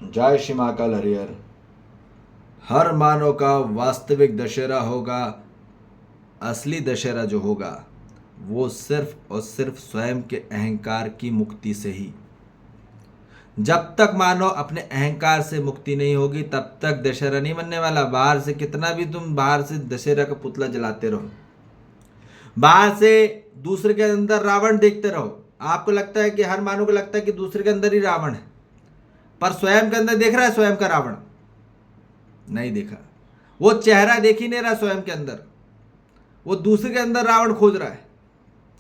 जय श्री महाकाल हरिहर। हर मानव का वास्तविक दशहरा होगा। असली दशहरा जो होगा वो सिर्फ और सिर्फ स्वयं के अहंकार की मुक्ति से ही। जब तक मानव अपने अहंकार से मुक्ति नहीं होगी तब तक दशहरा नहीं बनने वाला। बाहर से कितना भी तुम बाहर से दशहरा का पुतला जलाते रहो, बाहर से दूसरे के अंदर रावण देखते रहो, आपको लगता है कि हर मानव को लगता है कि दूसरे के अंदर ही रावण है, पर स्वयं के अंदर देख रहा है स्वयं का रावण? नहीं देखा। वो चेहरा देख ही नहीं रहा स्वयं के अंदर, वो दूसरे के अंदर रावण खोज रहा है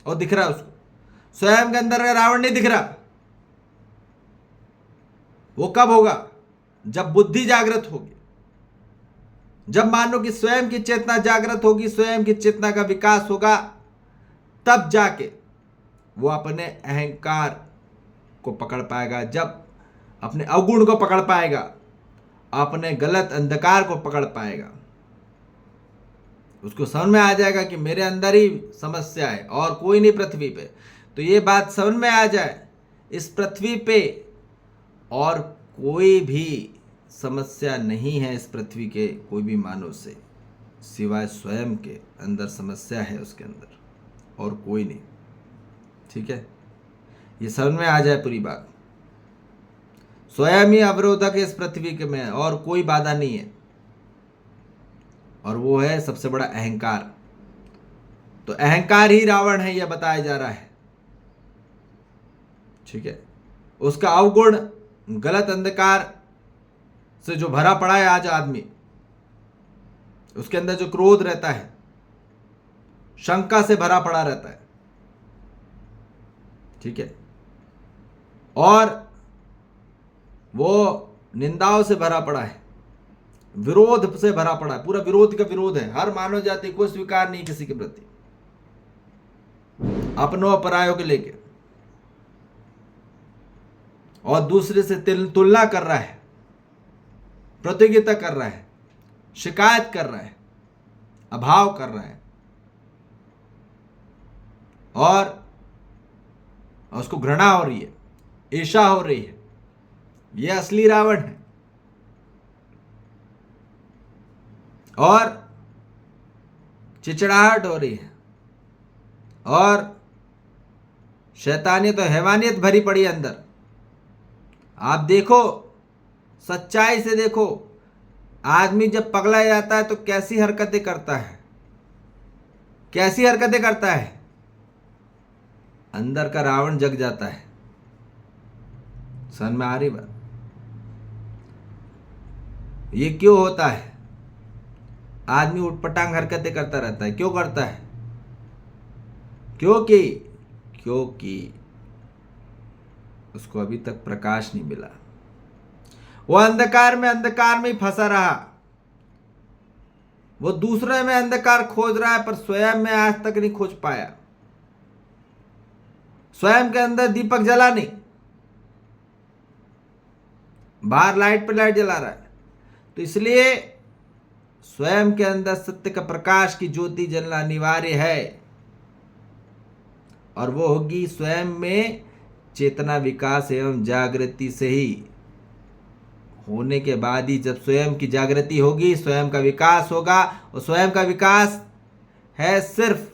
और दिख रहा है उसको। स्वयं के अंदर का रावण नहीं दिख रहा। वो कब होगा? जब बुद्धि जागृत होगी, जब मानो कि स्वयं की चेतना जागृत होगी, स्वयं की चेतना का विकास होगा, तब जाके वो अपने अहंकार को पकड़ पाएगा। जब अपने अवगुण को पकड़ पाएगा, अपने गलत अंधकार को पकड़ पाएगा, उसको समझ में आ जाएगा कि मेरे अंदर ही समस्या है और कोई नहीं पृथ्वी पे। तो ये बात समझ में आ जाए, इस पृथ्वी पे और कोई भी समस्या नहीं है। इस पृथ्वी के कोई भी मानव से सिवाय स्वयं के अंदर समस्या है, उसके अंदर और कोई नहीं। ठीक है, ये समझ में आ जाए पूरी बात। स्वयं ही अवरोधक है इस पृथ्वी के में, और कोई बाधा नहीं है, और वो है सबसे बड़ा अहंकार। तो अहंकार ही रावण है, यह बताया जा रहा है। ठीक है, उसका अवगुण गलत अंधकार से जो भरा पड़ा है आज आदमी, उसके अंदर जो क्रोध रहता है, शंका से भरा पड़ा रहता है। ठीक है, और वो निंदाओं से भरा पड़ा है, विरोध से भरा पड़ा है, पूरा विरोध का विरोध है। हर मानव जाति को स्वीकार नहीं किसी के प्रति, अपनों परायों के लेके, और दूसरे से तुलना कर रहा है, प्रतियोगिता कर रहा है, शिकायत कर रहा है, अभाव कर रहा है, और उसको घृणा हो रही है, ईर्ष्या हो रही है। यह असली रावण है। और चिचड़ाहट हो रही है, और शैतानियत और हैवानियत भरी पड़ी है अंदर। आप देखो, सच्चाई से देखो, आदमी जब पगला जाता है तो कैसी हरकतें करता है, कैसी हरकतें करता है। अंदर का रावण जग जाता है। समझ में आ रही बात? ये क्यों होता है? आदमी उटपटांग हरकतें करता रहता है। क्यों करता है? क्योंकि उसको अभी तक प्रकाश नहीं मिला। वो अंधकार में ही फंसा रहा। वो दूसरे में अंधकार खोज रहा है, पर स्वयं में आज तक नहीं खोज पाया। स्वयं के अंदर दीपक जला नहीं, बाहर लाइट पे लाइट जला रहा है। तो इसलिए स्वयं के अंदर सत्य का प्रकाश की ज्योति जलना अनिवार्य है, और वो होगी स्वयं में चेतना विकास एवं जागृति से ही। होने के बाद ही जब स्वयं की जागृति होगी, स्वयं का विकास होगा। और स्वयं का विकास है सिर्फ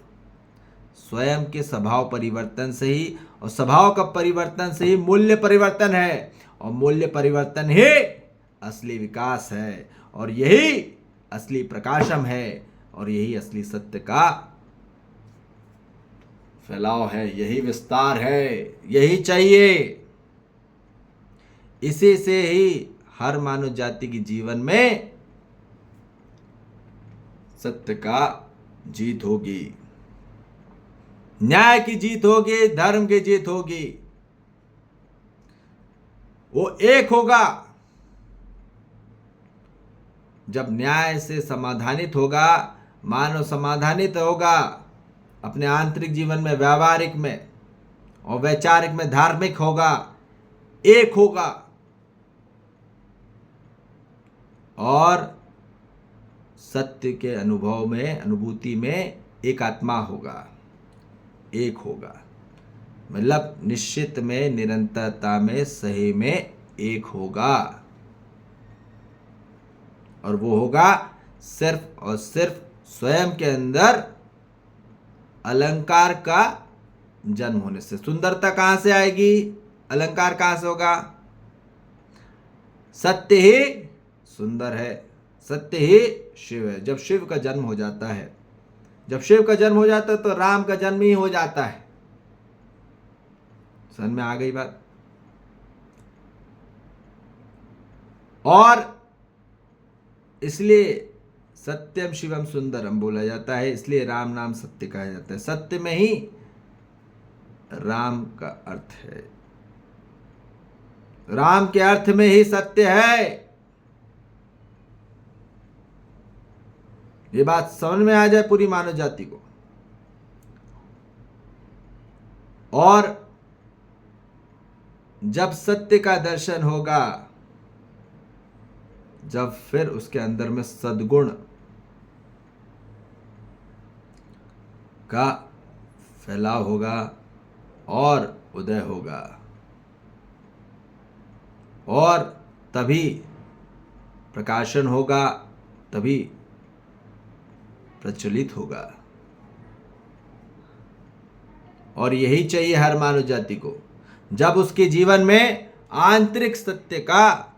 स्वयं के स्वभाव परिवर्तन से ही, और स्वभाव का परिवर्तन से ही मूल्य परिवर्तन है, और मूल्य परिवर्तन ही असली विकास है, और यही असली प्रकाशम है, और यही असली सत्य का फैलाव है, यही विस्तार है, यही चाहिए। इसी से ही हर मानव जाति की जीवन में सत्य का जीत होगी, न्याय की जीत होगी, धर्म की जीत होगी। वो एक होगा जब न्याय से समाधानित होगा, मानव समाधानित होगा अपने आंतरिक जीवन में, व्यावहारिक में और वैचारिक में, धार्मिक होगा, एक होगा, और सत्य के अनुभव में, अनुभूति में एक आत्मा होगा, एक होगा। मतलब निश्चित में, निरंतरता में, सही में एक होगा। और वो होगा सिर्फ और सिर्फ स्वयं के अंदर अलंकार का जन्म होने से। सुंदरता कहां से आएगी, अलंकार कहां से होगा? सत्य ही सुंदर है, सत्य ही शिव है। जब शिव का जन्म हो जाता है, जब शिव का जन्म हो जाता है तो राम का जन्म ही हो जाता है। समझ में आ गई बात? और इसलिए सत्यम शिवम सुंदरम बोला जाता है, इसलिए राम नाम सत्य कहा जाता है। सत्य में ही राम का अर्थ है, राम के अर्थ में ही सत्य है। ये बात समझ में आ जाए पूरी मानव जाति को। और जब सत्य का दर्शन होगा, जब फिर उसके अंदर में सद्गुण का फैलाव होगा और उदय होगा, और तभी प्रकाशन होगा, तभी प्रचलित होगा। और यही चाहिए हर मानव जाति को, जब उसके जीवन में आंतरिक सत्य का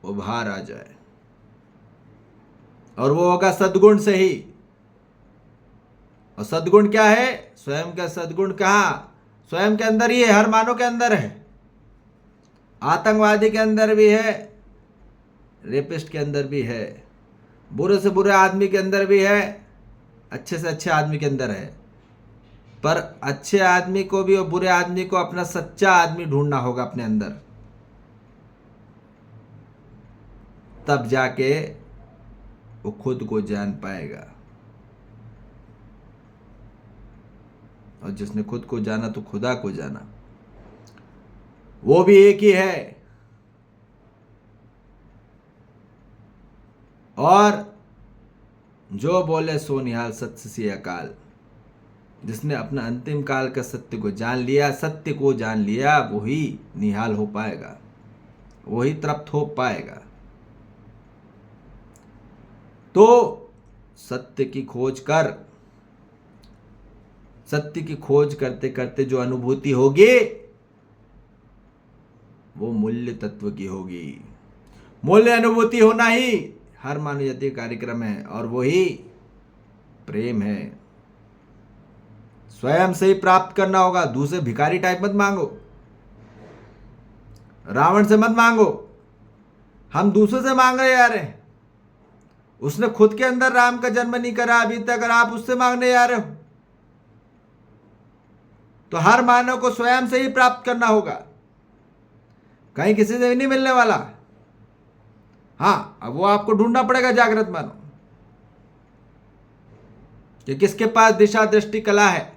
उभार आ जाए, और वो होगा सद्गुण से ही। और सद्गुण क्या है? स्वयं का सद्गुण कहां? स्वयं के अंदर ही है, हर मानव के अंदर है। आतंकवादी के अंदर भी है, रेपिस्ट के अंदर भी है, बुरे से बुरे आदमी के अंदर भी है, अच्छे से अच्छे आदमी के अंदर है। पर अच्छे आदमी को भी और बुरे आदमी को अपना सच्चा आदमी ढूंढना होगा अपने अंदर, तब जाके वो खुद को जान पाएगा। और जिसने खुद को जाना तो खुदा को जाना, वो भी एक ही है। और जो बोले सो निहाल, सत्य से अकाल। जिसने अपना अंतिम काल का सत्य को जान लिया, सत्य को जान लिया, वही निहाल हो पाएगा, वही तृप्त हो पाएगा। तो सत्य की खोज कर, सत्य की खोज करते करते जो अनुभूति होगी वो मूल्य तत्व की होगी। मूल्य अनुभूति होना ही हर मानव जाति का कार्यक्रम है, और वही प्रेम है। स्वयं से ही प्राप्त करना होगा, दूसरे भिखारी टाइप मत मांगो, रावण से मत मांगो। हम दूसरे से मांग रहे यार, उसने खुद के अंदर राम का जन्म नहीं करा अभी तक, और आप उससे मांगने जा रहे हो। तो हर मानव को स्वयं से ही प्राप्त करना होगा, कहीं किसी से भी नहीं मिलने वाला। हाँ, अब वो आपको ढूंढना पड़ेगा जागृत मानो, कि किसके पास दिशा दृष्टि कला है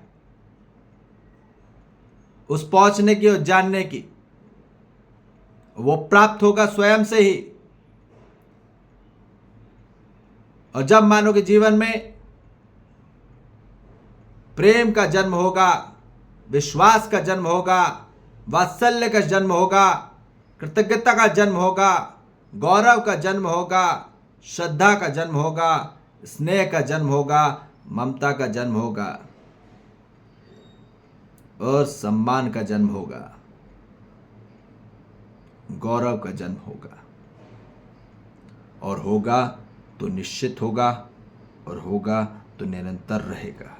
उस पहुंचने की और जानने की। वो प्राप्त होगा स्वयं से ही। और जब मानव के जीवन में प्रेम का जन्म होगा, विश्वास का जन्म होगा, वात्सल्य का जन्म होगा, कृतज्ञता का जन्म होगा, गौरव का जन्म होगा, श्रद्धा का जन्म होगा, स्नेह का जन्म होगा, ममता का जन्म होगा, और सम्मान का जन्म होगा, गौरव का जन्म होगा। और होगा तो निश्चित होगा, और होगा तो निरंतर रहेगा,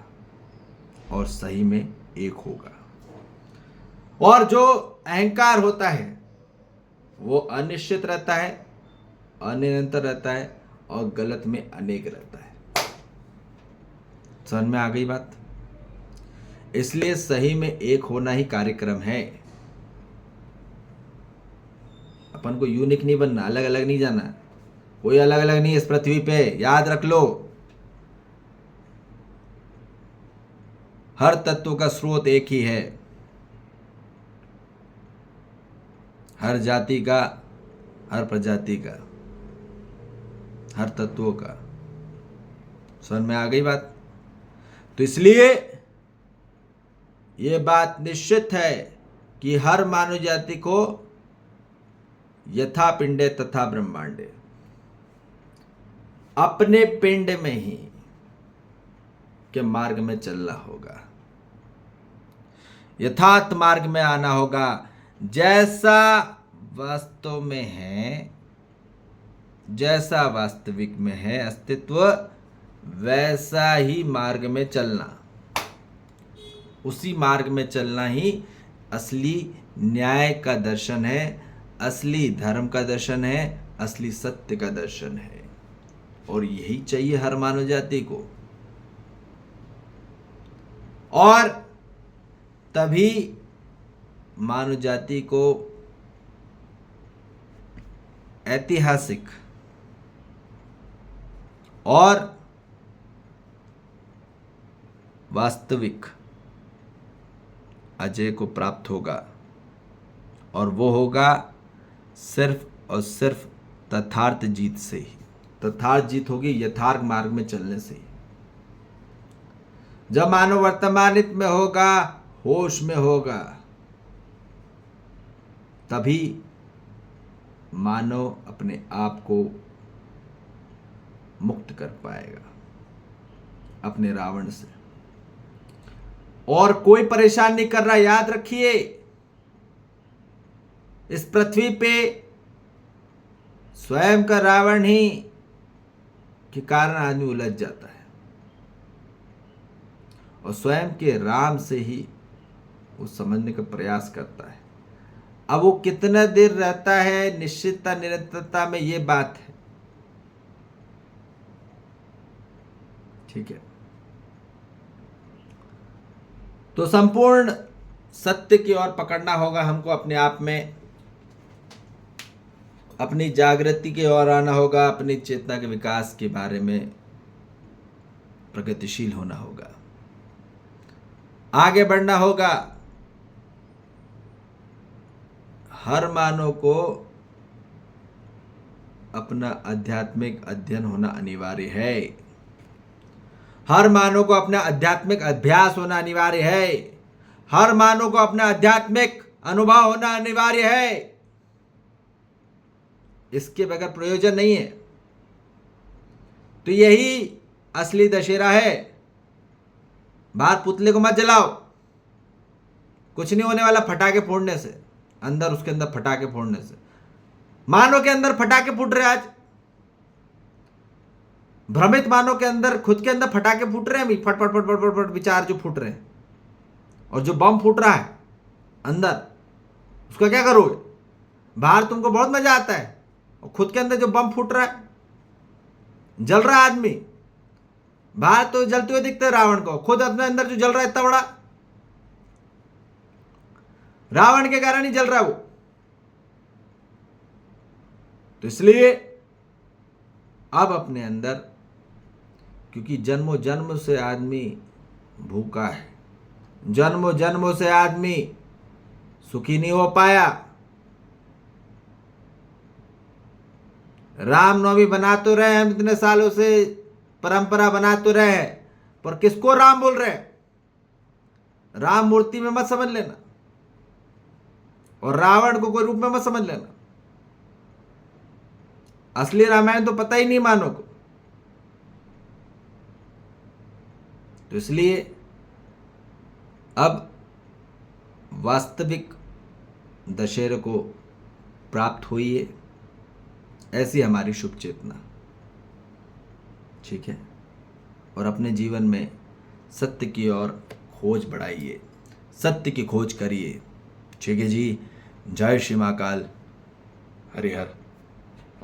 और सही में एक होगा। और जो अहंकार होता है वो अनिश्चित रहता है, अनिरंतर रहता है, और गलत में अनेक रहता है। समझ में आ गई बात? इसलिए सही में एक होना ही कार्यक्रम है। अपन को यूनिक नहीं बनना, अलग अलग नहीं जाना, कोई अलग अलग नहीं इस पृथ्वी पे, याद रख लो। हर तत्व का स्रोत एक ही है, हर जाति का, हर प्रजाति का, हर तत्वों का। समझ में आ गई बात? तो इसलिए यह बात निश्चित है कि हर मानव जाति को यथा पिंडे तथा ब्रह्मांडे, अपने पिंड में ही के मार्ग में चलना होगा, यथार्थ मार्ग में आना होगा। जैसा वास्तव में है, जैसा वास्तविक में है अस्तित्व, वैसा ही मार्ग में चलना, उसी मार्ग में चलना ही असली न्याय का दर्शन है, असली धर्म का दर्शन है, असली सत्य का दर्शन है। और यही चाहिए हर मानव जाति को। और तभी मानव जाति को ऐतिहासिक और वास्तविक अजय को प्राप्त होगा। और वो होगा सिर्फ और सिर्फ तथार्थ जीत से ही। तथार्थ जीत होगी यथार्थ मार्ग में चलने से ही। जब मानव वर्तमानित में होगा, होश में होगा, तभी मानव अपने आप को मुक्त कर पाएगा अपने रावण से। और कोई परेशान नहीं कर रहा। याद रखिए, इस पृथ्वी पे स्वयं का रावण ही के कारण आदमी उलझ जाता है, और स्वयं के राम से ही वो समझने का प्रयास करता है। अब वो कितना देर रहता है निश्चितता निरंतरता में, ये बात है। ठीक है, तो संपूर्ण सत्य की ओर पकड़ना होगा हमको। अपने आप में अपनी जागृति की ओर आना होगा, अपनी चेतना के विकास के बारे में प्रगतिशील होना होगा, आगे बढ़ना होगा। हर मानव को अपना आध्यात्मिक अध्ययन होना अनिवार्य है। हर मानव को अपना आध्यात्मिक अभ्यास होना अनिवार्य है। हर मानव को अपना आध्यात्मिक अनुभव होना अनिवार्य है। इसके बगैर प्रयोजन नहीं है। तो यही असली दशहरा है। बाहर पुतले को मत जलाओ, कुछ नहीं होने वाला फटाके फोड़ने से, अंदर उसके अंदर फटाके फोड़ने से। मानव के अंदर फटाके फूट रहे आज, भ्रमित मानव के अंदर, खुद के अंदर फटाके फूट रहे हैं। फट फट फट फट फट फट विचार जो फूट रहे हैं, और जो बम फूट रहा है अंदर, उसका क्या करोगे? बाहर तुमको बहुत मजा आता है, और खुद के अंदर जो बम फूट रहा है, जल रहा है आदमी। बाहर तो जलते हुए दिखते रावण को, खुद अपने अंदर जो जल रहा है इतना बड़ा, रावण के कारण ही जल रहा है वो। तो इसलिए अब अपने अंदर, क्योंकि जन्मों जन्म से आदमी भूखा है, जन्मों जन्मों से आदमी सुखी नहीं हो पाया। रामनवमी बना तो रहे हम इतने सालों से, परंपरा बना तो रहे हैं, पर किसको राम बोल रहे हैं? राम मूर्ति में मत समझ लेना, और रावण को कोई रूप में मत समझ लेना। असली रामायण तो पता ही नहीं मानो को। तो इसलिए अब वास्तविक दशहरे को प्राप्त हुई है, ऐसी हमारी शुभ चेतना। ठीक है, और अपने जीवन में सत्य की ओर खोज बढ़ाइए, सत्य की खोज करिए। ठीक है जी। जय श्री महाकाल। हरिहर।